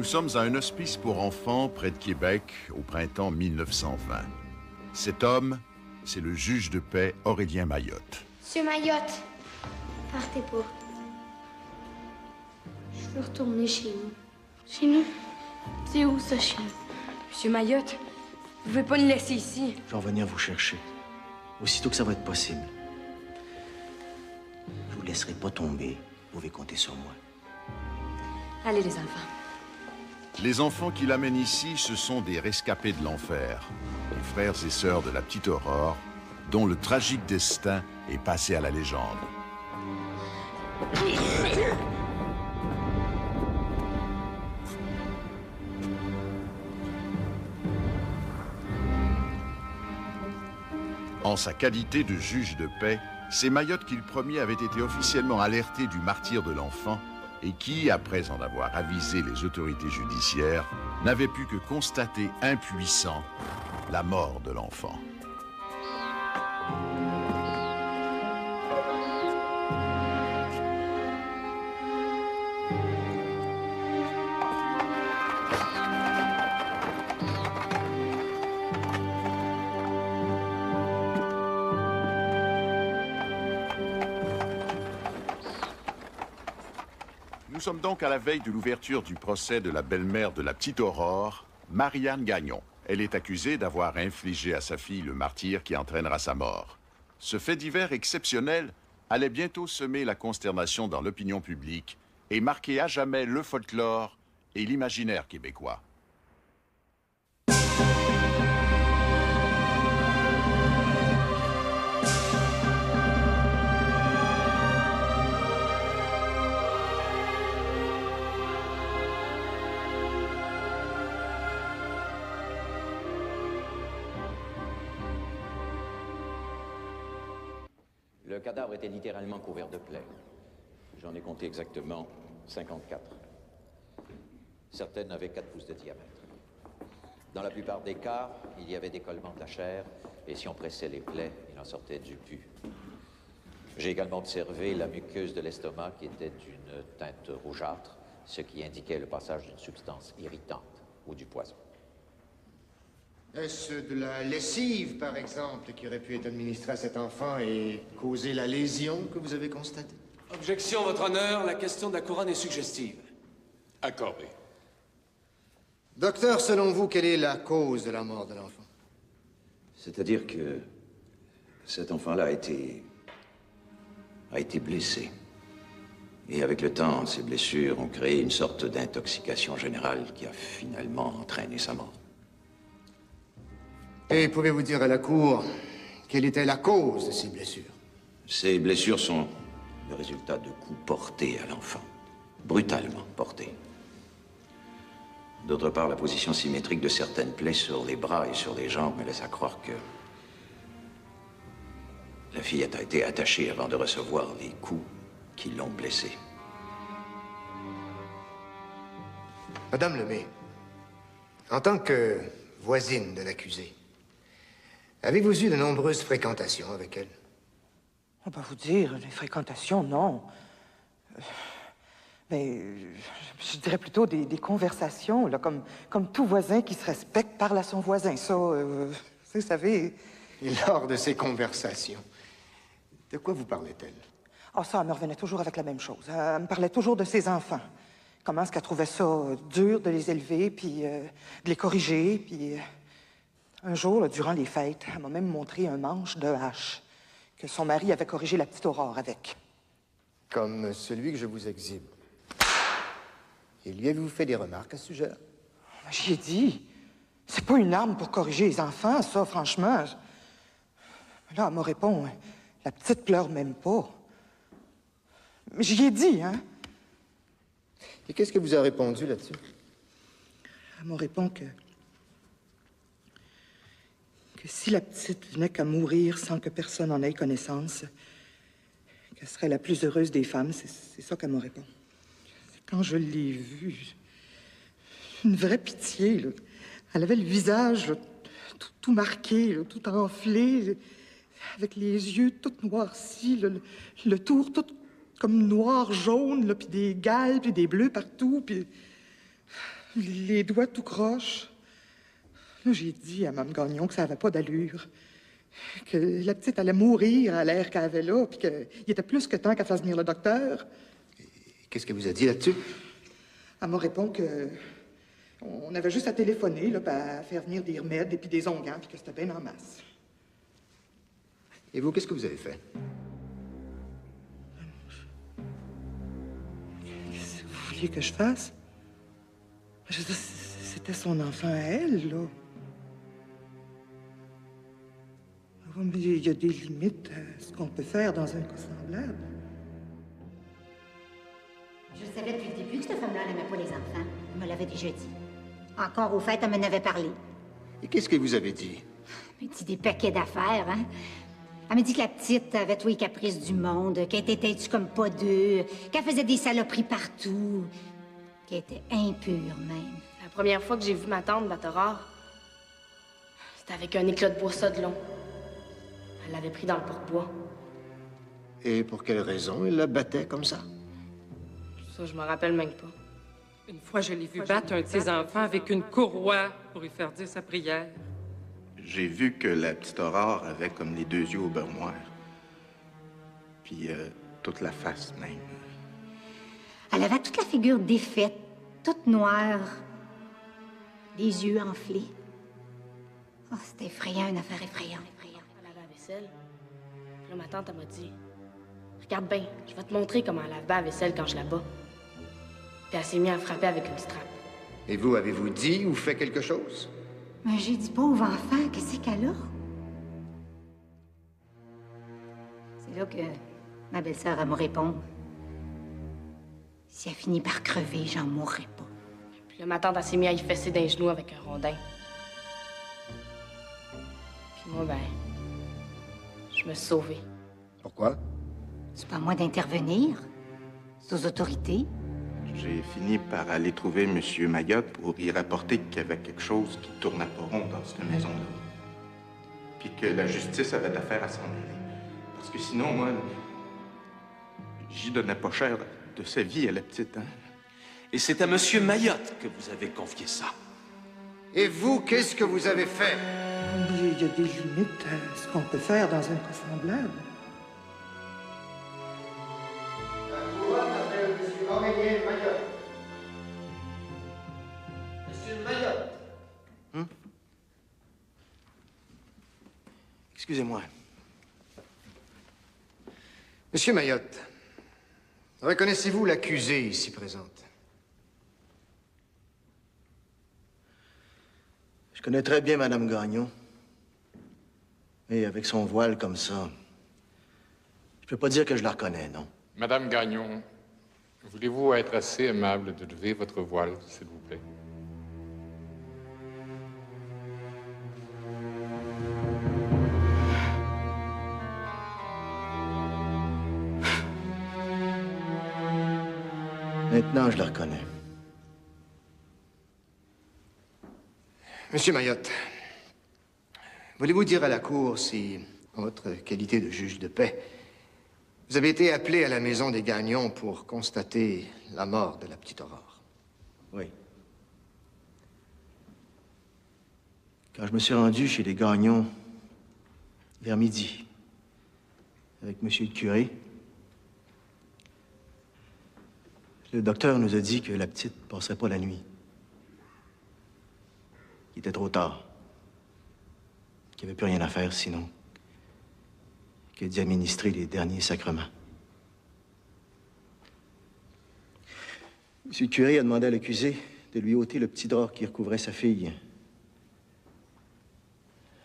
Nous sommes à un hospice pour enfants près de Québec au printemps 1920. Cet homme, c'est le juge de paix Aurélien Mayotte. Monsieur Mayotte, partez pas. Je veux retourner chez nous. Chez nous? C'est où ça, chez nous? Monsieur Mayotte, vous pouvez pas nous laisser ici. Je vais venir vous chercher. Aussitôt que ça va être possible. Je vous laisserai pas tomber. Vous pouvez compter sur moi. Allez, les enfants. Les enfants qui l'amènent ici, ce sont des rescapés de l'enfer, les frères et sœurs de la petite Aurore, dont le tragique destin est passé à la légende. En sa qualité de juge de paix, c'est Mayotte qui le premier avait été officiellement alerté du martyre de l'enfant et qui, après en avoir avisé les autorités judiciaires, n'avait pu que constater impuissant la mort de l'enfant. Nous sommes donc à la veille de l'ouverture du procès de la belle-mère de la petite Aurore, Marianne Gagnon. Elle est accusée d'avoir infligé à sa fille le martyre qui entraînera sa mort. Ce fait divers exceptionnel allait bientôt semer la consternation dans l'opinion publique et marquer à jamais le folklore et l'imaginaire québécois. Le cadavre était littéralement couvert de plaies. J'en ai compté exactement 54. Certaines avaient 4 pouces de diamètre. Dans la plupart des cas, il y avait décollement de la chair, et si on pressait les plaies, il en sortait du pus. J'ai également observé la muqueuse de l'estomac qui était d'une teinte rougeâtre, ce qui indiquait le passage d'une substance irritante ou du poison. Est-ce de la lessive, par exemple, qui aurait pu être administrée à cet enfant et causer la lésion que vous avez constatée? Objection, Votre Honneur. La question de la couronne est suggestive. Accordé. Docteur, selon vous, quelle est la cause de la mort de l'enfant? C'est-à-dire que cet enfant-là a été blessé. Et avec le temps, ces blessures ont créé une sorte d'intoxication générale qui a finalement entraîné sa mort. Et pouvez-vous dire à la Cour quelle était la cause de ces blessures? Ces blessures sont le résultat de coups portés à l'enfant, brutalement portés. D'autre part, la position symétrique de certaines plaies sur les bras et sur les jambes me laisse à croire que la fillette a été attachée avant de recevoir les coups qui l'ont blessée. Madame Lemay, en tant que voisine de l'accusée, avez-vous eu de nombreuses fréquentations avec elle? On va vous dire, les fréquentations, non. Mais je dirais plutôt des conversations, là, comme tout voisin qui se respecte parle à son voisin. Ça, vous savez... Et lors de ces conversations, de quoi vous parlait-elle? Ah, ça, elle me revenait toujours avec la même chose. Elle me parlait toujours de ses enfants. Comment est-ce qu'elle trouvait ça dur de les élever, puis de les corriger, puis... Un jour, là, durant les fêtes, elle m'a même montré un manche de hache que son mari avait corrigé la petite Aurore avec. Comme celui que je vous exhibe. Et lui avez-vous fait des remarques à ce sujet-là? J'y ai dit. C'est pas une arme pour corriger les enfants, ça, franchement. Là, elle me répond, la petite pleure même pas. Mais j'y ai dit, hein. Et qu'est-ce que vous avez répondu là-dessus? Elle me répond que si la petite venait qu'à mourir sans que personne en ait connaissance, qu'elle serait la plus heureuse des femmes, c'est ça qu'elle me répond. Quand je l'ai vue, une vraie pitié, là. Elle avait le visage là, tout marqué, là, tout enflé, avec les yeux tout noircis, là, le tour tout comme noir, jaune, là, puis des gales, puis des bleus partout, puis... Les doigts tout croches. Là, j'ai dit à Mme Gagnon que ça n'avait pas d'allure. Que la petite allait mourir à l'air qu'elle avait là, puis qu'il était plus que temps qu'elle fasse venir le docteur. Qu'est-ce qu'elle vous a dit là-dessus? Elle m'a répondu que on avait juste à téléphoner, là, puis à faire venir des remèdes et puis des onguents, puis que c'était bien en masse. Et vous, qu'est-ce que vous avez fait? Qu'est-ce que vous vouliez que je fasse? Je veux dire, c'était son enfant à elle, là. Oui, mais il y a des limites à ce qu'on peut faire dans un cas semblable. Je savais depuis le début que cette femme-là n'aimait pas les enfants. Elle me l'avait déjà dit. Encore au fait, elle m'en avait parlé. Et qu'est-ce qu'elle vous avait dit? Elle m'a dit des paquets d'affaires, hein? Elle m'a dit que la petite avait tous les caprices du monde, qu'elle était têtue comme pas deux, qu'elle faisait des saloperies partout, qu'elle était impure, même. La première fois que j'ai vu ma tante battre rare, c'était avec un éclat de bois ça de long. Elle l'avait pris dans le pourbois. Et pour quelle raison elle la battait comme ça? Ça, je me rappelle même pas. Une fois, je l'ai vu battre un de ses enfants avec une courroie pour lui faire dire sa prière. J'ai vu que la petite Aurore avait comme les deux yeux au beurre noir. Puis toute la face même. Elle avait toute la figure défaite, toute noire, les yeux enflés. Oh, c'était effrayant, une affaire effrayante. Elle lavait la vaisselle. Puis là, ma tante, elle m'a dit, regarde bien, je vais te montrer comment elle lave la vaisselle quand je la bats. Puis elle s'est mise à frapper avec une strap. Et vous, avez-vous dit ou fait quelque chose? Mais j'ai dit, pauvre enfant, qu'est-ce qu'elle a? C'est là que ma belle-sœur, elle me répond. Si elle finit par crever, j'en mourrai pas. Puis là, ma tante, elle s'est mise à y fesser d'un genou avec un rondin. Puis moi, ben, je me suis sauvée. Pourquoi? C'est pas à moi d'intervenir. C'est aux autorités. J'ai fini par aller trouver M. Mayotte pour y rapporter qu'il y avait quelque chose qui tournait pas rond dans cette maison-là. Puis que la justice avait affaire à s'en mêler. Parce que sinon, moi, j'y donnais pas cher de sa vie à la petite, hein. Et c'est à Monsieur Mayotte que vous avez confié ça. Et vous, qu'est-ce que vous avez fait? Il y a des limites à ce qu'on peut faire dans un cas semblable. La couronne appelle M. Aurélien Mayotte. Monsieur Mayotte. Excusez-moi. Monsieur Mayotte, reconnaissez-vous l'accusée ici présente? Je connais très bien Madame Gagnon. Et avec son voile comme ça, je peux pas dire que je la reconnais, non? Madame Gagnon, voulez-vous être assez aimable de lever votre voile, s'il vous plaît? Maintenant, je la reconnais. Monsieur Mayotte, voulez-vous dire à la Cour si, en votre qualité de juge de paix, vous avez été appelé à la maison des Gagnons pour constater la mort de la petite Aurore? Oui. Quand je me suis rendu chez les Gagnons, vers midi, avec monsieur le curé, le docteur nous a dit que la petite ne passerait pas la nuit. Il était trop tard. Qu'il n'y avait plus rien à faire sinon que d'y administrer les derniers sacrements. Monsieur le curé a demandé à l'accusé de lui ôter le petit drap qui recouvrait sa fille.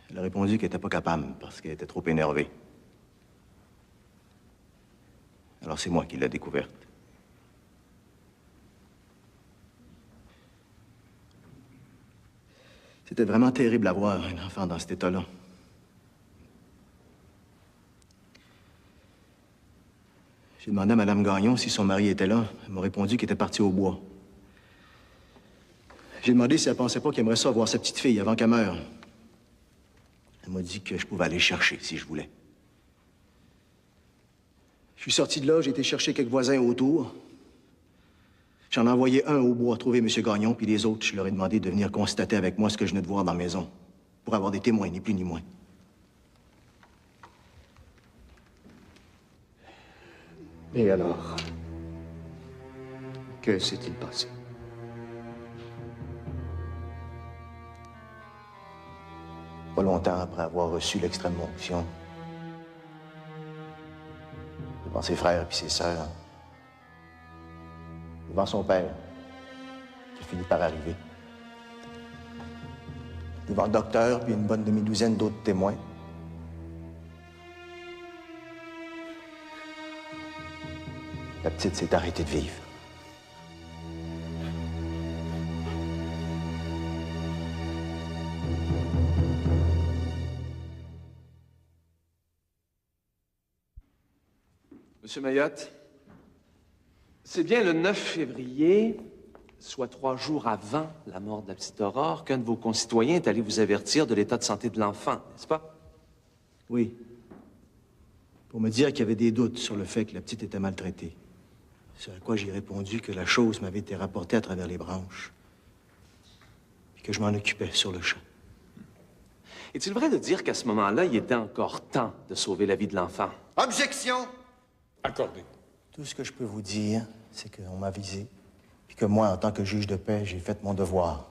Elle a répondu qu'elle n'était pas capable parce qu'elle était trop énervée. Alors c'est moi qui l'ai découverte. C'était vraiment terrible à voir un enfant dans cet état-là. J'ai demandé à Mme Gagnon si son mari était là. Elle m'a répondu qu'il était parti au bois. J'ai demandé si elle pensait pas qu'il aimerait ça voir sa petite fille avant qu'elle meure. Elle m'a dit que je pouvais aller le chercher si je voulais. Je suis sorti de là, j'ai été chercher quelques voisins autour. J'en ai envoyé un au bois trouver M. Gagnon, puis les autres, je leur ai demandé de venir constater avec moi ce que je venais de voir dans la maison, pour avoir des témoins, ni plus ni moins. Et alors? Que s'est-il passé? Pas longtemps après avoir reçu l'extrême onction, devant ses frères et ses sœurs, devant son père, qui finit par arriver, devant le docteur puis une bonne demi-douzaine d'autres témoins, la petite s'est arrêtée de vivre. Monsieur Mayotte, c'est bien le 9 février, soit 3 jours avant la mort de la petite Aurore, qu'un de vos concitoyens est allé vous avertir de l'état de santé de l'enfant, n'est-ce pas? Oui. Pour me dire qu'il y avait des doutes sur le fait que la petite était maltraitée. Sur à quoi j'ai répondu que la chose m'avait été rapportée à travers les branches. Et que je m'en occupais sur le champ. Est-il vrai de dire qu'à ce moment-là, il était encore temps de sauver la vie de l'enfant? Objection! Accordé. Tout ce que je peux vous dire, c'est qu'on m'a visé, puis que moi, en tant que juge de paix, j'ai fait mon devoir.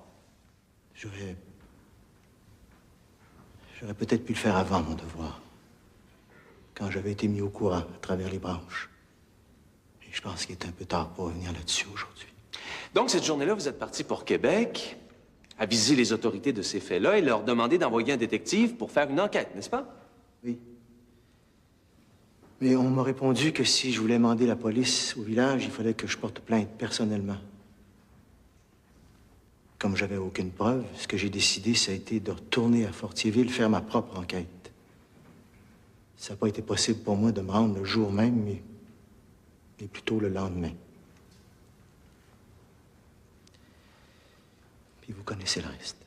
J'aurais peut-être pu le faire avant, mon devoir. Quand j'avais été mis au courant à travers les branches. Et je pense qu'il est un peu tard pour revenir là-dessus aujourd'hui. Donc, cette journée-là, vous êtes parti pour Québec, aviser les autorités de ces faits-là et leur demander d'envoyer un détective pour faire une enquête, n'est-ce pas? Oui. Mais on m'a répondu que si je voulais demander la police au village, il fallait que je porte plainte personnellement. Comme j'avais aucune preuve, ce que j'ai décidé, ça a été de retourner à Fortierville faire ma propre enquête. Ça n'a pas été possible pour moi de me rendre le jour même, mais plutôt le lendemain. Puis vous connaissez le reste.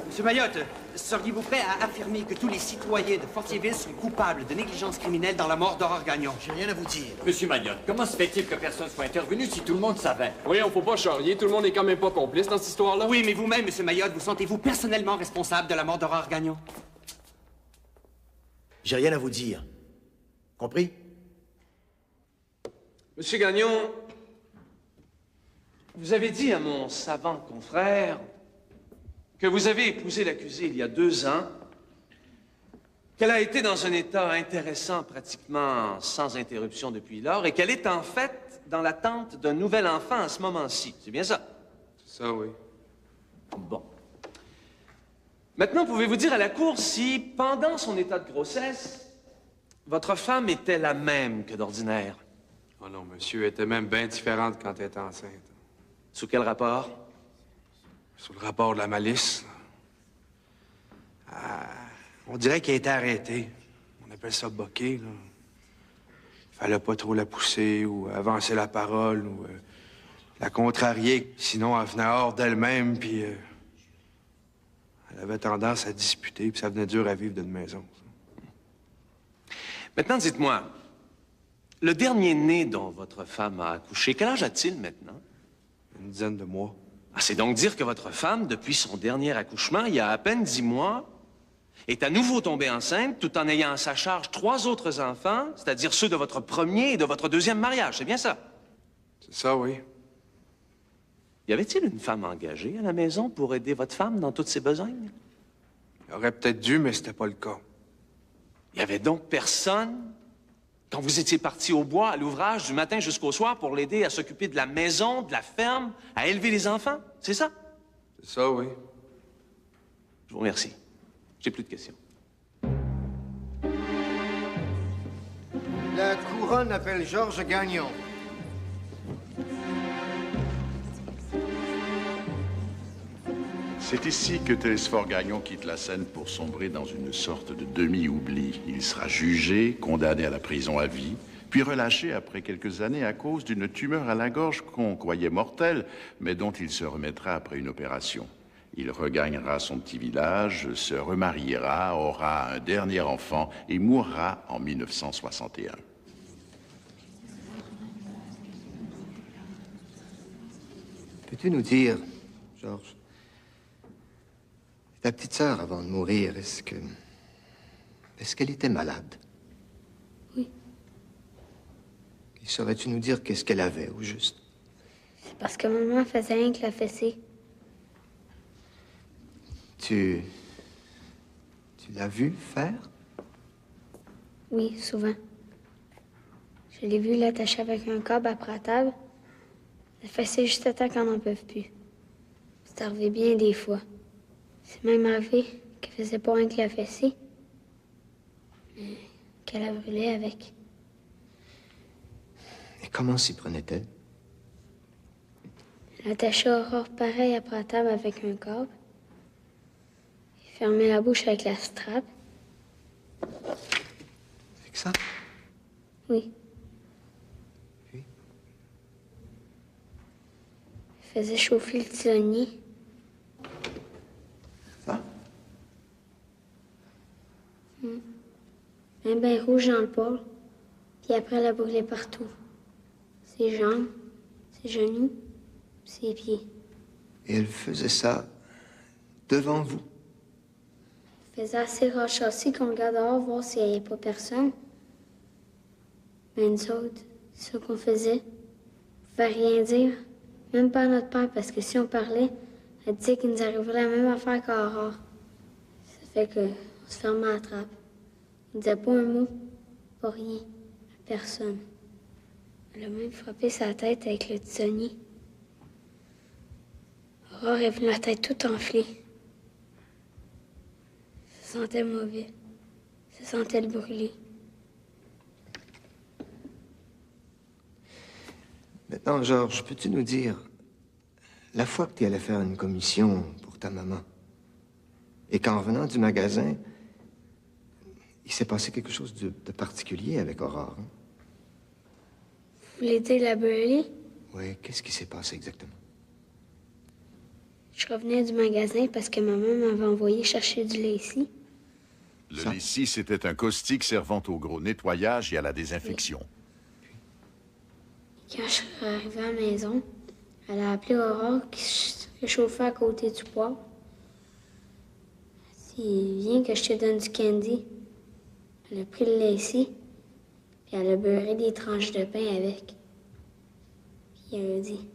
Monsieur Mayotte, seriez-vous prêt à affirmer que tous les citoyens de Fortierville sont coupables de négligence criminelle dans la mort d'Aurore Gagnon? J'ai rien à vous dire. Monsieur Mayotte, comment se fait-il que personne soit intervenu si tout le monde savait? Oui, on faut pas charrier. Tout le monde est quand même pas complice dans cette histoire-là. Oui, mais vous-même, Monsieur Mayotte, vous sentez-vous personnellement responsable de la mort d'Aurore Gagnon? J'ai rien à vous dire. Compris? Monsieur Gagnon, vous avez dit à mon savant confrère que vous avez épousé l'accusée il y a 2 ans, qu'elle a été dans un état intéressant pratiquement sans interruption depuis lors et qu'elle est en fait dans l'attente d'un nouvel enfant à ce moment-ci. C'est bien ça? C'est ça, oui. Bon. Maintenant, pouvez-vous dire à la Cour si, pendant son état de grossesse, votre femme était la même que d'ordinaire? Oh non, monsieur, elle était même bien différente quand elle était enceinte. Sous quel rapport? Sous le rapport de la malice. On dirait qu'elle était arrêtée. On appelle ça boquer, là. Il fallait pas trop la pousser ou avancer la parole ou la contrarier. Sinon, elle venait hors d'elle-même, puis elle avait tendance à disputer, puis ça venait dur à vivre d'une maison. Ça. Maintenant, dites-moi, le dernier né dont votre femme a accouché, quel âge a-t-il maintenant? Une dizaine de mois. Ah, c'est donc dire que votre femme, depuis son dernier accouchement, il y a à peine 10 mois, est à nouveau tombée enceinte tout en ayant à sa charge 3 autres enfants, c'est-à-dire ceux de votre premier et de votre deuxième mariage. C'est bien ça? C'est ça, oui. Y avait-il une femme engagée à la maison pour aider votre femme dans toutes ses besognes? Il aurait peut-être dû, mais c'était pas le cas. Il y avait donc personne, quand vous étiez parti au bois, à l'ouvrage, du matin jusqu'au soir, pour l'aider à s'occuper de la maison, de la ferme, à élever les enfants? C'est ça? C'est ça, oui. Je vous remercie. J'ai plus de questions. La couronne appelle Georges Gagnon. C'est ici que Télésphore Gagnon quitte la scène pour sombrer dans une sorte de demi-oubli. Il sera jugé, condamné à la prison à vie, puis relâché après quelques années à cause d'une tumeur à la gorge qu'on croyait mortelle, mais dont il se remettra après une opération. Il regagnera son petit village, se remariera, aura un dernier enfant et mourra en 1961. Peux-tu nous dire, Georges, ta petite sœur, avant de mourir, est-ce qu'elle était malade? Oui. Et saurais-tu nous dire qu'est-ce qu'elle avait, au juste? C'est parce que maman faisait rien que la fessée. Tu l'as vue faire? Oui, souvent. Je l'ai vu l'attacher avec un câble après la table. La fesser juste à temps qu'on n'en peut plus. C'est arrivé bien des fois. C'est même arrivé qu'elle faisait pas rien que la fessée, mais qu'elle a brûlé avec. Et comment s'y prenait-elle? Elle attachait Aurore pareil après la table avec un câble. Et fermait la bouche avec la strap. Avec ça? Oui. Puis? Elle faisait chauffer le tisonnier. Ça? Ben rouge dans le poêle. Puis après, elle a brûlé partout. Ses jambes, ses genoux, ses pieds. Et elle faisait ça devant vous? Elle faisait assez rachasser qu'on regarde dehors voir s'il n'y avait pas personne. Mais nous autres, c'est ce qu'on faisait. On pouvait rien dire. Même pas à notre père, parce que si on parlait, elle disait qu'il nous arriverait la même affaire qu'à Aurore. Ça fait qu'on se fermait la trappe. On disait pas un mot, pas rien, à personne. Elle a même frappé sa tête avec le tisonnier. Aurore est venue la tête toute enflée. Ça sentait mauvais. Ça sentait le brûler. Maintenant, Georges, peux-tu nous dire, la fois que tu allais faire une commission pour ta maman, et qu'en revenant du magasin, il s'est passé quelque chose de particulier avec Aurore, hein? Vous voulez dire la brûler? Oui, qu'est-ce qui s'est passé exactement? Je revenais du magasin parce que maman m'avait envoyé chercher du lait ici. Le Lessie, c'était un caustique servant au gros nettoyage et à la désinfection. Quand je suis arrivée à la maison, elle a appelé Aurore qui se réchauffait à côté du poêle. Elle dit, viens que je te donne du candy. Elle a pris le lait ici, puis elle a beurré des tranches de pain avec. Puis elle a dit,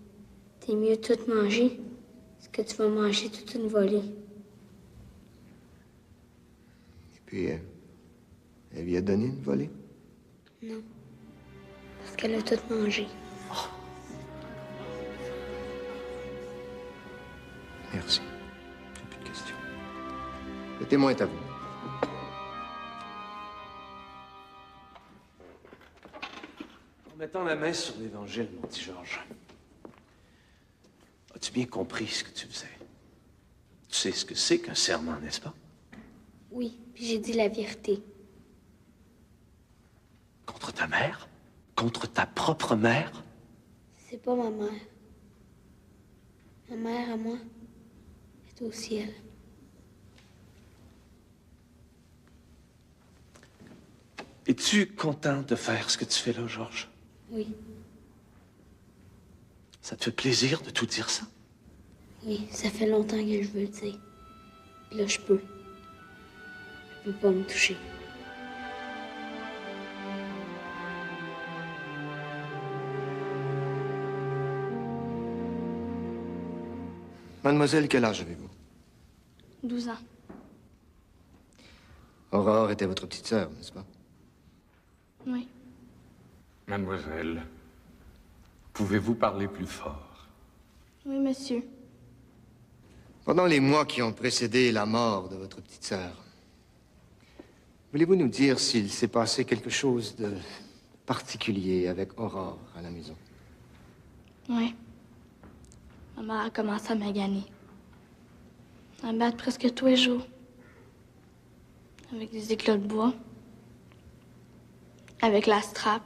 t'es mieux de tout manger, parce que tu vas manger toute une volée. Et puis, elle lui a donné une volée? Non, parce qu'elle a tout mangé. Merci. J'ai plus de questions. Le témoin est à vous. En mettant la main sur l'Évangile, mon petit Georges, as-tu bien compris ce que tu faisais? Tu sais ce que c'est qu'un serment, n'est-ce pas? Oui, puis j'ai dit la vérité. Contre ta mère? Contre ta propre mère? C'est pas ma mère. Ma mère à moi est au ciel. Es-tu content de faire ce que tu fais là, Georges? Oui, Ça te fait plaisir de tout dire ça? oui, ça fait longtemps que je veux le dire. Puis là, je peux. Je peux pas me toucher. Mademoiselle, quel âge avez-vous? 12 ans. Aurore était votre petite sœur, n'est-ce pas? Oui. Mademoiselle, pouvez-vous parler plus fort? Oui, monsieur. Pendant les mois qui ont précédé la mort de votre petite sœur, voulez-vous nous dire s'il s'est passé quelque chose de particulier avec Aurore à la maison? Oui. Ma mère a commencé à maganer. À me battre presque tous les jours. Avec des éclats de bois. Avec la strap.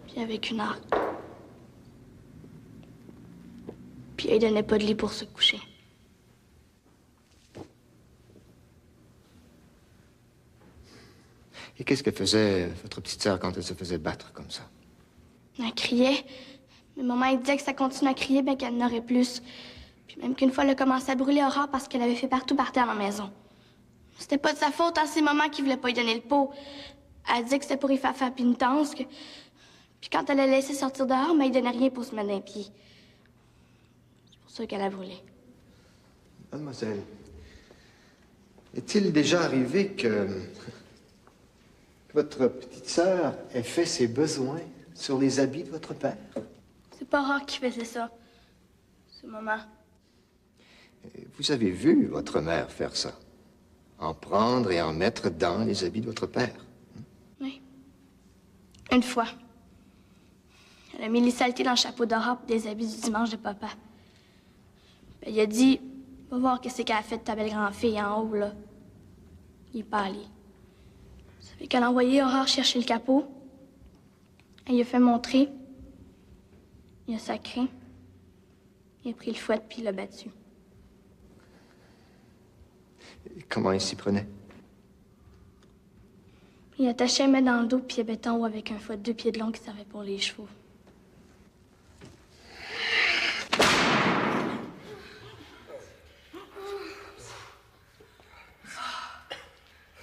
Puis avec une arc. Puis elle donnait pas de lit pour se coucher. Et qu'est-ce que faisait votre petite sœur quand elle se faisait battre comme ça? Elle criait. Mais maman, elle disait que ça continue à crier, bien qu'elle en aurait plus. Puis même qu'une fois, elle a commencé à brûler Aurore parce qu'elle avait fait partout par terre dans la maison. C'était pas de sa faute, hein, c'est maman qui voulait pas lui donner le pot. Elle disait que c'était pour y faire pénitence. Puis quand elle l'a laissé sortir dehors, mais il donnait rien pour se mettre d'un pied. C'est pour ça qu'elle a brûlé. Mademoiselle, est-il déjà arrivé que votre petite sœur ait fait ses besoins sur les habits de votre père? C'est pas rare qu'il faisait ça. C'est maman. Vous avez vu votre mère faire ça? En prendre et en mettre dans les habits de votre père? Oui. Une fois. Elle a mis les saletés dans le chapeau d'Aurore pour des habits du dimanche de papa. Puis elle a dit, va voir qu'est-ce qu'elle a fait de ta belle grande-fille en haut, là. Il est pas allé. Ça fait qu'elle a envoyé Aurore chercher le capot. Elle lui a fait montrer. Il a sacré. Il a pris le fouet puis il l'a battu. Et comment il s'y prenait? Il attachait un mets dans le dos puis il abattait en haut avec un fouet de 2 pieds de long qui servait pour les chevaux.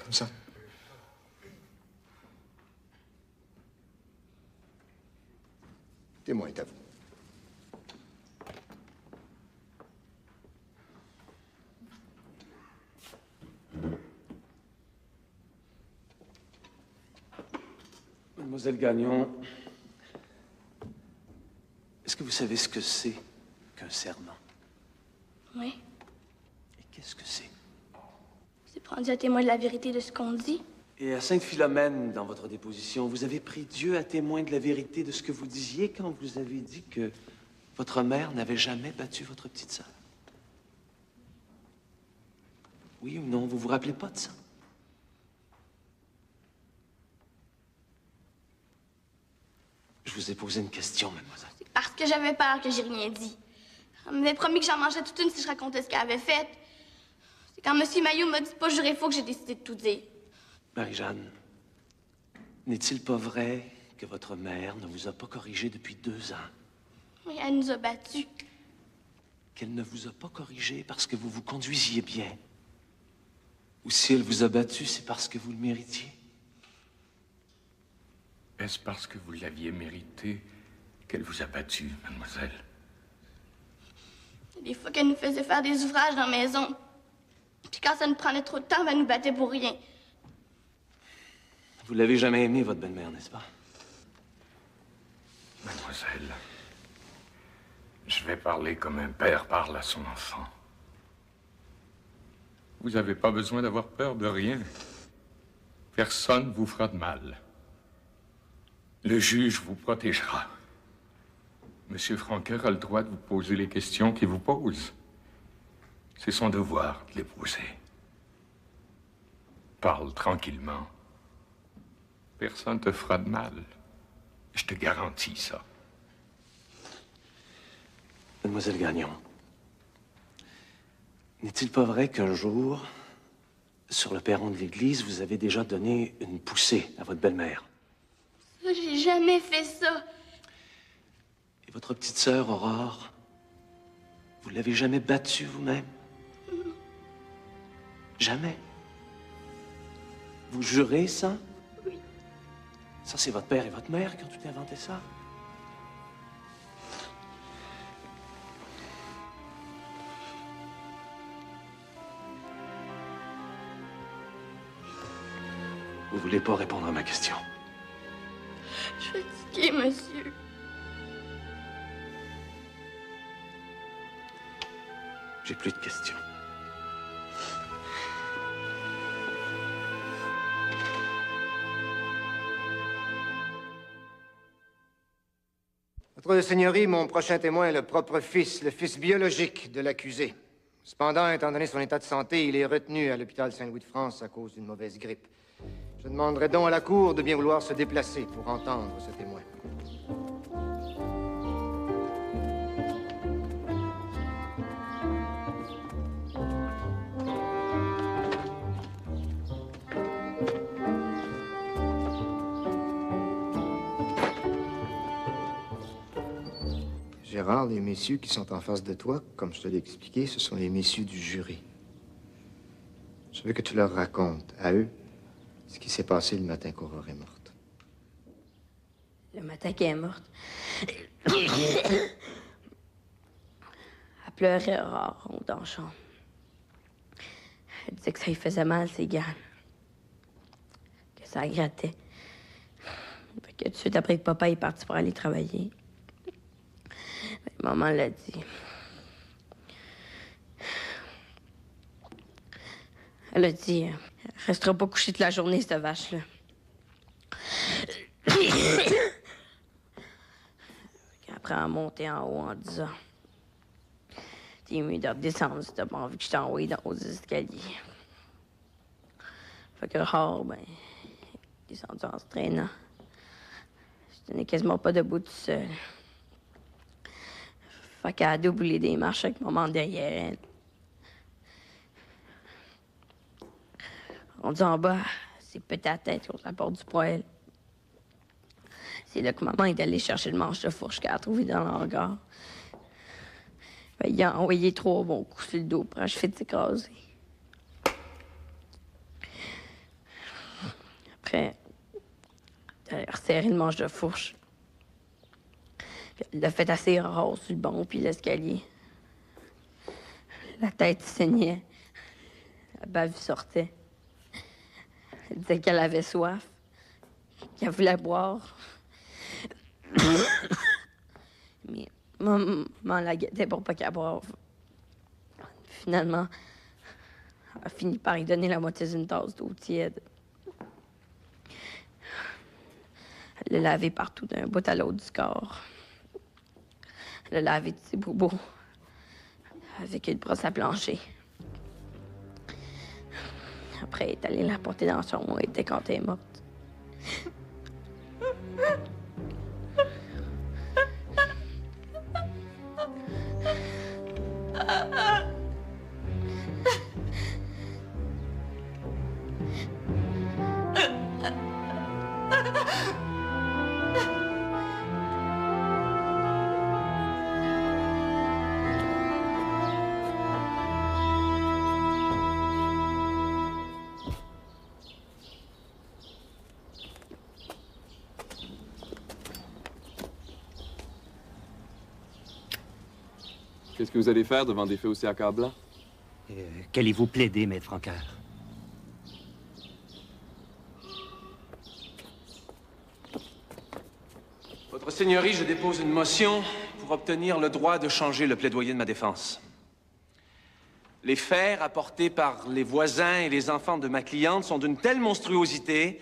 Comme ça. Le témoin est à vous. Mademoiselle Gagnon, est-ce que vous savez ce que c'est qu'un serment? Oui. Et qu'est-ce que c'est? C'est prendre Dieu à témoin de la vérité de ce qu'on dit. Et à Sainte-Philomène, dans votre déposition, vous avez pris Dieu à témoin de la vérité de ce que vous disiez quand vous avez dit que votre mère n'avait jamais battu votre petite sœur. Oui ou non, vous vous rappelez pas de ça? Je vous ai posé une question, mademoiselle. C'est parce que j'avais peur que j'ai rien dit. Elle m'avait promis que j'en mangeais toute une si je racontais ce qu'elle avait fait. C'est quand M. Maillot m'a dit de pas jurer faux que j'ai décidé de tout dire. Marie-Jeanne, n'est-il pas vrai que votre mère ne vous a pas corrigé depuis 2 ans? Oui, elle nous a battus. Qu'elle ne vous a pas corrigé parce que vous vous conduisiez bien? Ou si elle vous a battu, c'est parce que vous le méritiez? Est-ce parce que vous l'aviez mérité qu'elle vous a battu, mademoiselle? Des fois qu'elle nous faisait faire des ouvrages dans la maison. Puis quand ça nous prenait trop de temps, elle nous battait pour rien. Vous l'avez jamais aimée, votre belle-mère, n'est-ce pas? Mademoiselle, je vais parler comme un père parle à son enfant. Vous n'avez pas besoin d'avoir peur de rien. Personne vous fera de mal. Le juge vous protégera. Monsieur Franqueur a le droit de vous poser les questions qu'il vous pose. C'est son devoir de les poser. Parle tranquillement. Personne ne te fera de mal. Je te garantis ça. Mademoiselle Gagnon, n'est-il pas vrai qu'un jour, sur le perron de l'église, vous avez déjà donné une poussée à votre belle-mère? J'ai jamais fait ça. Et votre petite sœur, Aurore, vous l'avez jamais battue vous-même? Jamais? Vous jurez ça? Oui. Ça, c'est votre père et votre mère qui ont tout inventé ça? Vous voulez pas répondre à ma question? Je suis fatiguée, monsieur. J'ai plus de questions. Votre Seigneurie, mon prochain témoin est le propre fils, le fils biologique de l'accusé. Cependant, étant donné son état de santé, il est retenu à l'hôpital Saint-Louis-de-France à cause d'une mauvaise grippe. Je demanderai donc à la Cour de bien vouloir se déplacer pour entendre ce témoin. Gérard, les messieurs qui sont en face de toi, comme je te l'ai expliqué, ce sont les messieurs du jury. Je veux que tu leur racontes, à eux, ce qui s'est passé le matin qu'Aurore est morte. Le matin qu'elle est morte, elle pleurait rare dans le champ. Elle disait que ça lui faisait mal, ses gammes. Que ça grattait. Fait que tout de suite après que papa est parti pour aller travailler, maman l'a dit. Elle a dit, elle restera pas couchée toute la journée, cette vache-là. Après, elle a monté en haut en disant, t'es mieux de redescendre si t'as pas envie que je t'envoie dans les escaliers. Fait que rare, ben, descendu en se traînant. Je tenais quasiment pas debout tout seul. Fait qu'elle a doublé des marches avec maman derrière elle. On dit en bas, c'est pété la tête contre la porte du poêle. C'est là que maman est allée chercher le manche de fourche qu'elle a trouvé dans le hangar. Il a envoyé 3 bons coups sur le dos pour achever de s'écraser. Après, elle a resserré le manche de fourche. Puis elle l'a fait assez rare sur le banc puis l'escalier. La tête saignait. La bave sortait. Elle disait qu'elle avait soif, qu'elle voulait boire. Mais maman la guettait pour pas qu'elle boive. Finalement, elle a fini par lui donner la moitié d'une tasse d'eau tiède. Elle l'a lavé partout d'un bout à l'autre du corps. Elle a lavé tous ses bobos avec une brosse à plancher. Après, elle est allée la porter dans son lit, elle était quand elle est morte. Qu'est-ce que vous allez faire devant des faits aussi accablants? Qu'allez-vous plaider, maître Franqueur? Votre Seigneurie, je dépose une motion pour obtenir le droit de changer le plaidoyer de ma défense. Les faits rapportés par les voisins et les enfants de ma cliente sont d'une telle monstruosité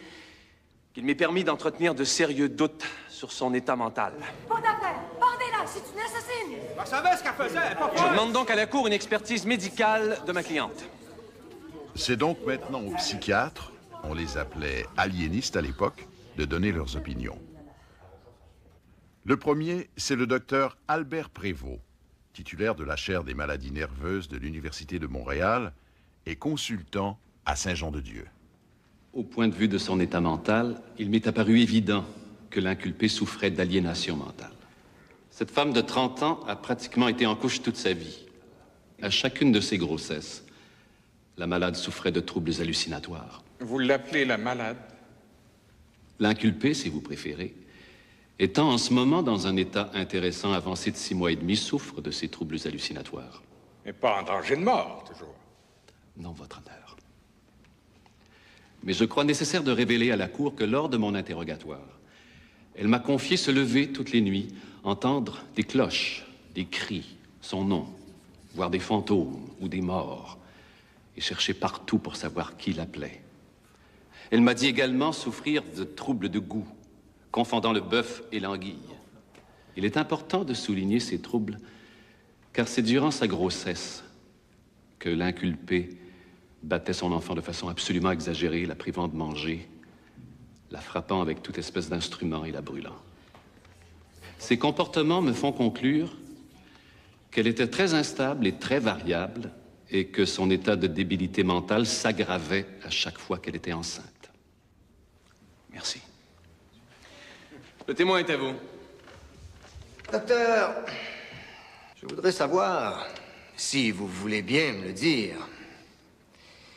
qu'il m'est permis d'entretenir de sérieux doutes sur son état mental. Pas d'affaire! Bandez-la! C'est une assassine! Elle savait ce qu'elle faisait! Je demande donc à la Cour une expertise médicale de ma cliente. C'est donc maintenant aux psychiatres, on les appelait aliénistes à l'époque, de donner leurs opinions. Le premier, c'est le docteur Albert Prévost, titulaire de la chaire des maladies nerveuses de l'Université de Montréal et consultant à Saint-Jean-de-Dieu. Au point de vue de son état mental, il m'est apparu évident que l'inculpé souffrait d'aliénation mentale. Cette femme de 30 ans a pratiquement été en couche toute sa vie. À chacune de ses grossesses, la malade souffrait de troubles hallucinatoires. Vous l'appelez la malade? L'inculpé, si vous préférez, étant en ce moment dans un état intéressant avancé de 6 mois et demi, souffre de ces troubles hallucinatoires. Mais pas en danger de mort, toujours. Non, votre honneur. Mais je crois nécessaire de révéler à la Cour que lors de mon interrogatoire, elle m'a confié se lever toutes les nuits, entendre des cloches, des cris, son nom, voir des fantômes ou des morts, et chercher partout pour savoir qui l'appelait. Elle m'a dit également souffrir de troubles de goût, confondant le bœuf et l'anguille. Il est important de souligner ces troubles, car c'est durant sa grossesse que l'inculpé battait son enfant de façon absolument exagérée, la privant de manger, la frappant avec toute espèce d'instrument et la brûlant. Ces comportements me font conclure qu'elle était très instable et très variable et que son état de débilité mentale s'aggravait à chaque fois qu'elle était enceinte. Merci. Le témoin est à vous. Docteur, Je voudrais savoir, si vous voulez bien me le dire,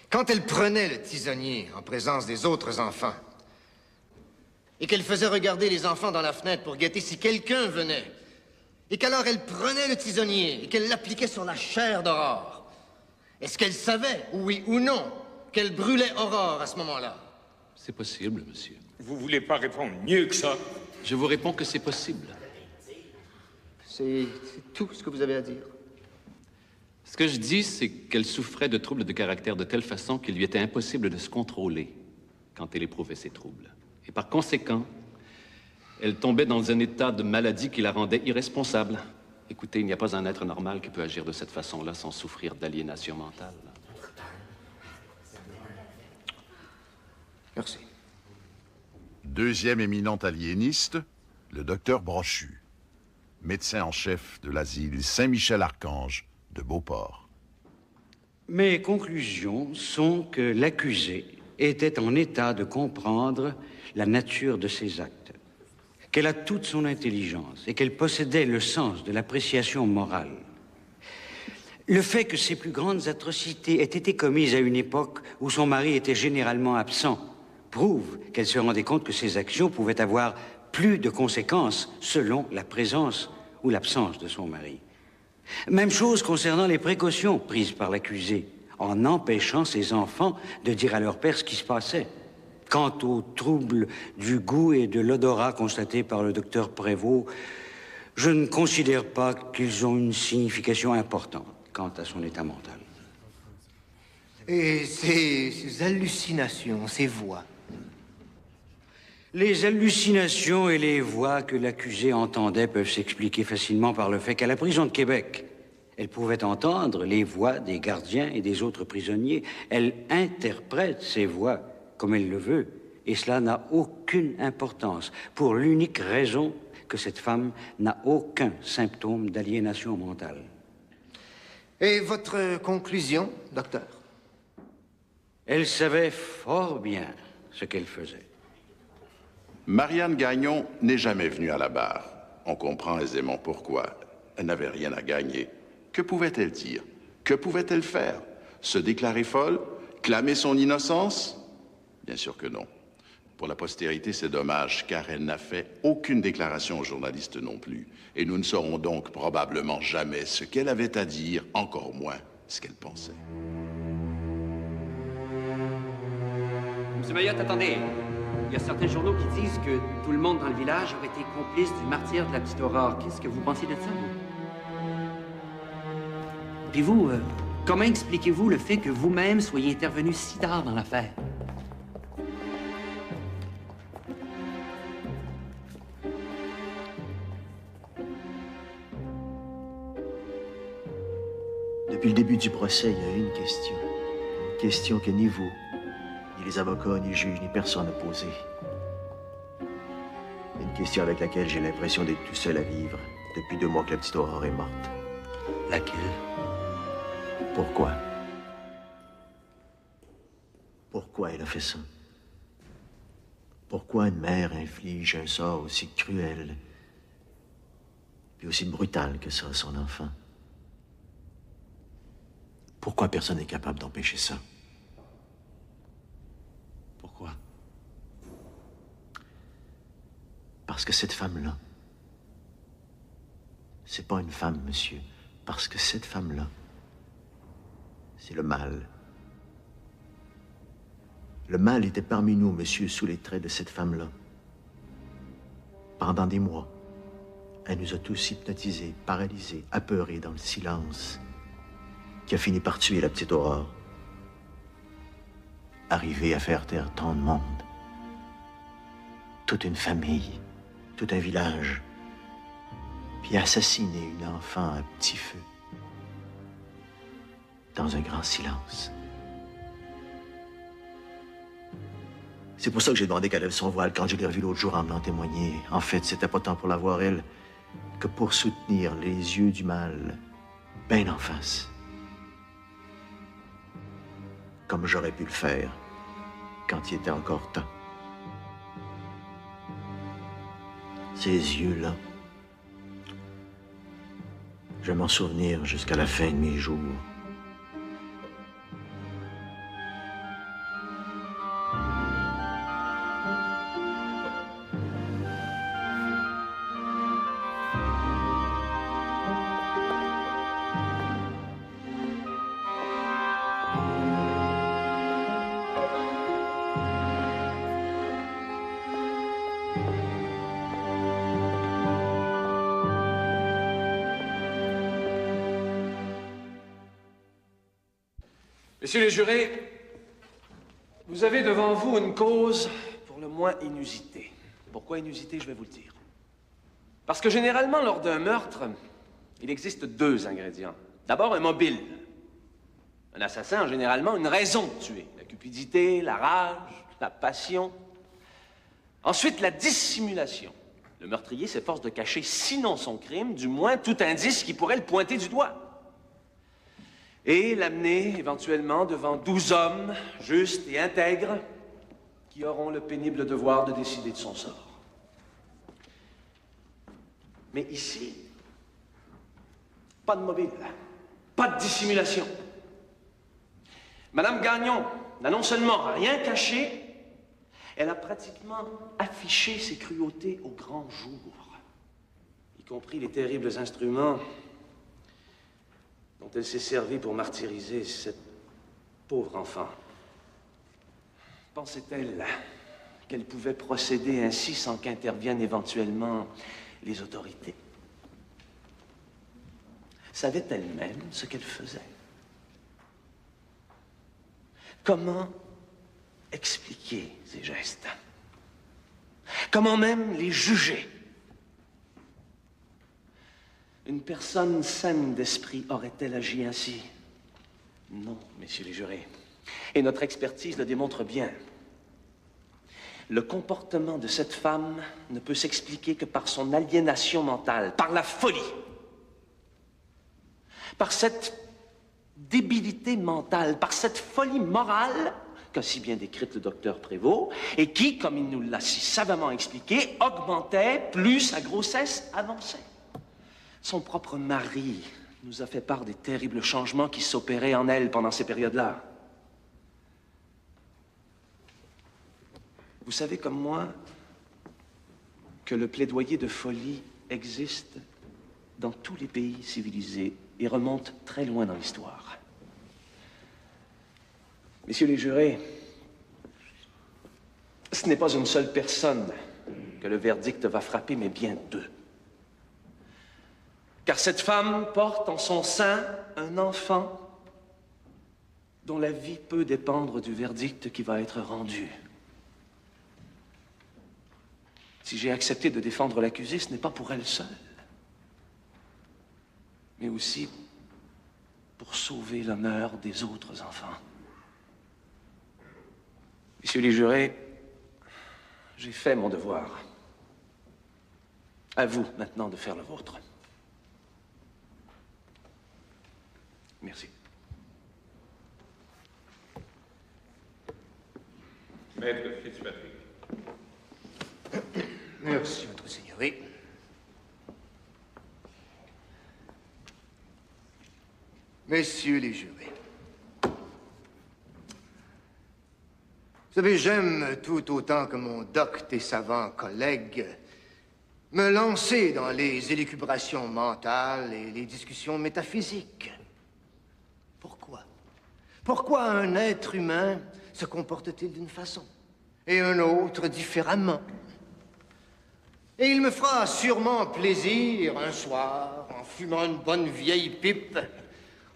quand elle prenait le tisonnier en présence des autres enfants, et qu'elle faisait regarder les enfants dans la fenêtre pour guetter si quelqu'un venait, et qu'alors elle prenait le tisonnier et qu'elle l'appliquait sur la chair d'Aurore, est-ce qu'elle savait, oui ou non, qu'elle brûlait Aurore à ce moment-là? C'est possible, monsieur. Vous voulez pas répondre mieux que ça? Je vous réponds que c'est possible. C'est tout ce que vous avez à dire. Ce que je dis, c'est qu'elle souffrait de troubles de caractère de telle façon qu'il lui était impossible de se contrôler quand elle éprouvait ces troubles. Et par conséquent, elle tombait dans un état de maladie qui la rendait irresponsable. Écoutez, il n'y a pas un être normal qui peut agir de cette façon-là sans souffrir d'aliénation mentale. Merci. Deuxième éminent aliéniste, le docteur Brochu, médecin en chef de l'asile Saint-Michel-Archange de Beauport. Mes conclusions sont que l'accusée était en état de comprendre la nature de ses actes, qu'elle a toute son intelligence et qu'elle possédait le sens de l'appréciation morale. Le fait que ses plus grandes atrocités aient été commises à une époque où son mari était généralement absent prouve qu'elle se rendait compte que ses actions pouvaient avoir plus de conséquences selon la présence ou l'absence de son mari. Même chose concernant les précautions prises par l'accusé, en empêchant ses enfants de dire à leur père ce qui se passait. Quant aux troubles du goût et de l'odorat constatés par le docteur Prévost, je ne considère pas qu'ils ont une signification importante quant à son état mental. Et ces hallucinations, ces voix? Les hallucinations et les voix que l'accusée entendait peuvent s'expliquer facilement par le fait qu'à la prison de Québec, elle pouvait entendre les voix des gardiens et des autres prisonniers. Elle interprète ces voix comme elle le veut, et cela n'a aucune importance, pour l'unique raison que cette femme n'a aucun symptôme d'aliénation mentale. Et votre conclusion, docteur? Elle savait fort bien ce qu'elle faisait. Marianne Gagnon n'est jamais venue à la barre. On comprend aisément pourquoi. Elle n'avait rien à gagner. Que pouvait-elle dire? Que pouvait-elle faire? Se déclarer folle? Clamer son innocence? Bien sûr que non. Pour la postérité, c'est dommage, car elle n'a fait aucune déclaration aux journalistes non plus. Et nous ne saurons donc probablement jamais ce qu'elle avait à dire, encore moins ce qu'elle pensait. Monsieur Mayotte, attendez. Il y a certains journaux qui disent que tout le monde dans le village aurait été complice du martyre de la petite Aurore. Qu'est-ce que vous pensez de ça, vous? Puis vous, comment expliquez-vous le fait que vous-même soyez intervenu si tard dans l'affaire? Depuis le début du procès, il y a une question. Une question que ni vous, ni les avocats, ni les juges, ni personne n'a posée. Une question avec laquelle j'ai l'impression d'être tout seul à vivre depuis 2 mois que la petite Aurore est morte. Laquelle? Pourquoi? Pourquoi elle a fait ça? Pourquoi une mère inflige un sort aussi cruel et aussi brutal que ça à son enfant? Pourquoi personne n'est capable d'empêcher ça? Pourquoi? Parce que cette femme-là, c'est pas une femme, monsieur. Parce que cette femme-là, c'est le mal. Le mal était parmi nous, monsieur, sous les traits de cette femme-là. Pendant des mois, elle nous a tous hypnotisés, paralysés, apeurés dans le silence, qui a fini par tuer la petite Aurore. Arrivé à faire taire tant de monde. Toute une famille, tout un village. Puis assassiner une enfant à petit feu. Dans un grand silence. C'est pour ça que j'ai demandé qu'elle lève son voile quand je l'ai revue l'autre jour en venant témoigner. En fait, c'était pas tant pour la voir, elle, que pour soutenir les yeux du mal, bien en face. Comme j'aurais pu le faire quand il était encore temps. Ces yeux-là, Je vais m'en souvenir jusqu'à la fin de mes jours. Messieurs les jurés, vous avez devant vous une cause pour le moins inusitée. Pourquoi inusitée, je vais vous le dire. Parce que généralement, lors d'un meurtre, il existe deux ingrédients. D'abord, un mobile. Un assassin a généralement une raison de tuer. La cupidité, la rage, la passion. Ensuite, la dissimulation. Le meurtrier s'efforce de cacher, sinon son crime, du moins tout indice qui pourrait le pointer du doigt. Et l'amener éventuellement devant 12 hommes justes et intègres qui auront le pénible devoir de décider de son sort. Mais ici, pas de mobile, pas de dissimulation. Madame Gagnon n'a non seulement rien caché, elle a pratiquement affiché ses cruautés au grand jour, y compris les terribles instruments dont elle s'est servie pour martyriser cette pauvre enfant. Pensait-elle qu'elle pouvait procéder ainsi sans qu'interviennent éventuellement les autorités? Savait-elle même ce qu'elle faisait? Comment expliquer ces gestes? Comment même les juger? Une personne saine d'esprit aurait-elle agi ainsi? Non, messieurs les jurés. Et notre expertise le démontre bien. Le comportement de cette femme ne peut s'expliquer que par son aliénation mentale, par la folie, par cette débilité mentale, par cette folie morale qu'a si bien décrite le docteur Prévost, et qui, comme il nous l'a si savamment expliqué, augmentait plus sa grossesse avançait. Son propre mari nous a fait part des terribles changements qui s'opéraient en elle pendant ces périodes-là. Vous savez comme moi que le plaidoyer de folie existe dans tous les pays civilisés et remonte très loin dans l'histoire. Messieurs les jurés, ce n'est pas une seule personne que le verdict va frapper, mais bien deux. Car cette femme porte en son sein un enfant dont la vie peut dépendre du verdict qui va être rendu. Si j'ai accepté de défendre l'accusée, ce n'est pas pour elle seule, mais aussi pour sauver l'honneur des autres enfants. Messieurs les jurés, j'ai fait mon devoir. À vous maintenant de faire le vôtre. Merci. Maître Fitzpatrick. Merci, Votre Seigneurie. Messieurs les jurés, vous savez, j'aime tout autant que mon docte et savant collègue me lancer dans les élucubrations mentales et les discussions métaphysiques. Pourquoi un être humain se comporte-t-il d'une façon et un autre différemment? Et il me fera sûrement plaisir, un soir, en fumant une bonne vieille pipe,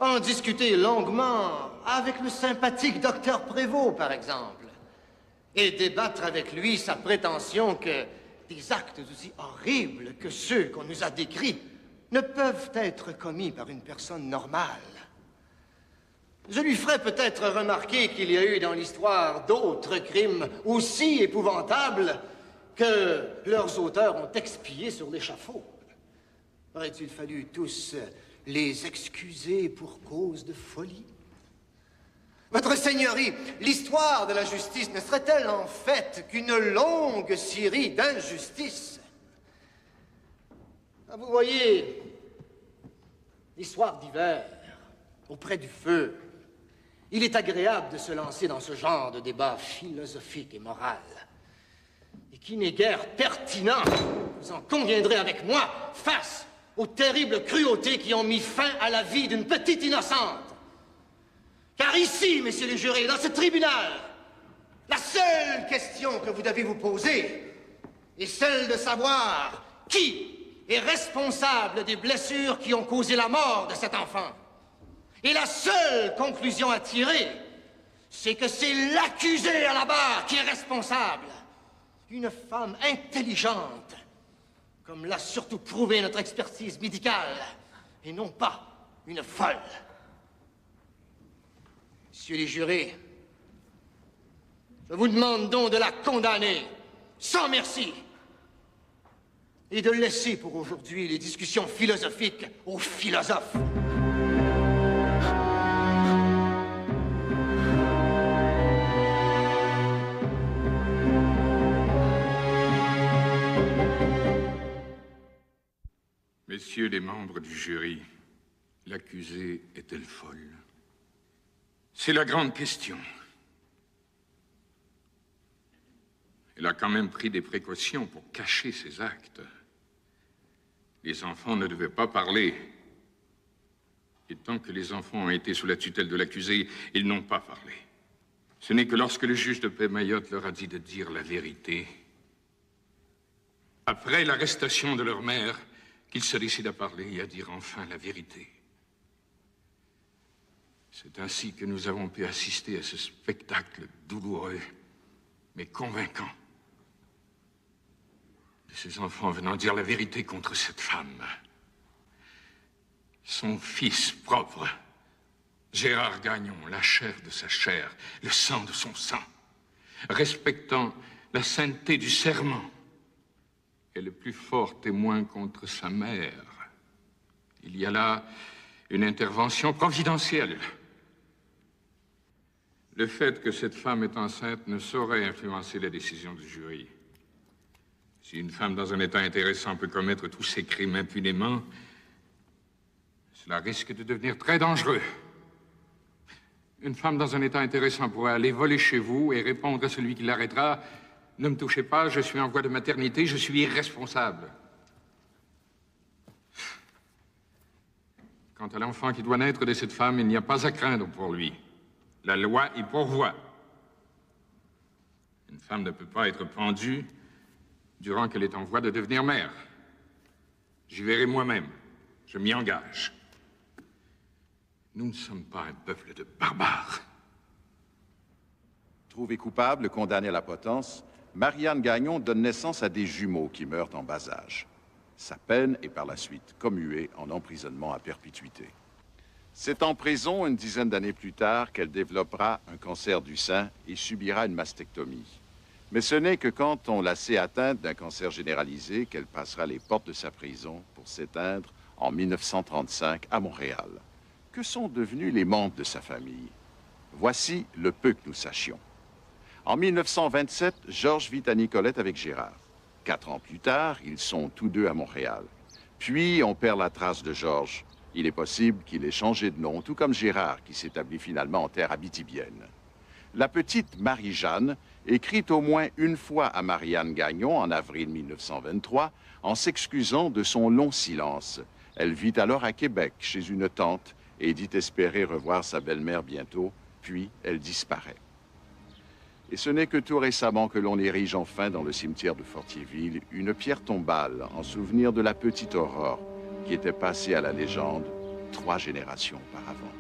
en discuter longuement avec le sympathique docteur Prévost, par exemple, et débattre avec lui sa prétention que des actes aussi horribles que ceux qu'on nous a décrits ne peuvent être commis par une personne normale. Je lui ferai peut-être remarquer qu'il y a eu dans l'histoire d'autres crimes aussi épouvantables que leurs auteurs ont expiés sur l'échafaud. Aurait-il fallu tous les excuser pour cause de folie? Votre Seigneurie, l'histoire de la justice ne serait-elle en fait qu'une longue série d'injustices? Vous voyez, Les soirs d'hiver, auprès du feu, il est agréable de se lancer dans ce genre de débat philosophique et moral. Et qui n'est guère pertinent, vous en conviendrez avec moi, face aux terribles cruautés qui ont mis fin à la vie d'une petite innocente. Car ici, messieurs les jurés, dans ce tribunal, la seule question que vous devez vous poser est celle de savoir qui est responsable des blessures qui ont causé la mort de cet enfant. Et la seule conclusion à tirer, c'est que c'est l'accusé à la barre qui est responsable. Une femme intelligente, comme l'a surtout prouvé notre expertise médicale, et non pas une folle. Messieurs les jurés, je vous demande donc de la condamner sans merci et de laisser pour aujourd'hui les discussions philosophiques aux philosophes. Messieurs les membres du jury, l'accusée est-elle folle? C'est la grande question. Elle a quand même pris des précautions pour cacher ses actes. Les enfants ne devaient pas parler. Et tant que les enfants ont été sous la tutelle de l'accusé, ils n'ont pas parlé. Ce n'est que lorsque le juge de paix Mayotte leur a dit de dire la vérité, après l'arrestation de leur mère, qu'ils se décident à parler et à dire enfin la vérité. C'est ainsi que nous avons pu assister à ce spectacle douloureux, mais convaincant, de ces enfants venant dire la vérité contre cette femme. Son fils propre, Gérard Gagnon, la chair de sa chair, le sang de son sang, respectant la sainteté du serment, est le plus fort témoin contre sa mère. Il y a là une intervention providentielle. Le fait que cette femme est enceinte ne saurait influencer la décision du jury. Si une femme dans un état intéressant peut commettre tous ces crimes impunément, cela risque de devenir très dangereux. Une femme dans un état intéressant pourrait aller voler chez vous et répondre à celui qui l'arrêtera: ne me touchez pas, je suis en voie de maternité, je suis irresponsable. Quant à l'enfant qui doit naître de cette femme, il n'y a pas à craindre pour lui. La loi y pourvoit. Une femme ne peut pas être pendue durant qu'elle est en voie de devenir mère. J'y verrai moi-même. Je m'y engage. Nous ne sommes pas un peuple de barbares. Trouvée coupable, condamnée à la potence, Marianne Gagnon donne naissance à des jumeaux qui meurent en bas âge. Sa peine est par la suite commuée en emprisonnement à perpétuité. C'est en prison, une dizaine d'années plus tard, qu'elle développera un cancer du sein et subira une mastectomie. Mais ce n'est que quand on la sait atteinte d'un cancer généralisé qu'elle passera les portes de sa prison pour s'éteindre en 1935 à Montréal. Que sont devenus les membres de sa famille? Voici le peu que nous sachions. En 1927, Georges vit à Nicolette avec Gérard. 4 ans plus tard, ils sont tous deux à Montréal. Puis, on perd la trace de Georges. Il est possible qu'il ait changé de nom, tout comme Gérard, qui s'établit finalement en terre abitibienne. La petite Marie-Jeanne écrit au moins une fois à Marianne Gagnon en avril 1923, en s'excusant de son long silence. Elle vit alors à Québec, chez une tante, et dit espérer revoir sa belle-mère bientôt, puis elle disparaît. Et ce n'est que tout récemment que l'on érige enfin dans le cimetière de Fortierville une pierre tombale en souvenir de la petite Aurore qui était passée à la légende 3 générations auparavant.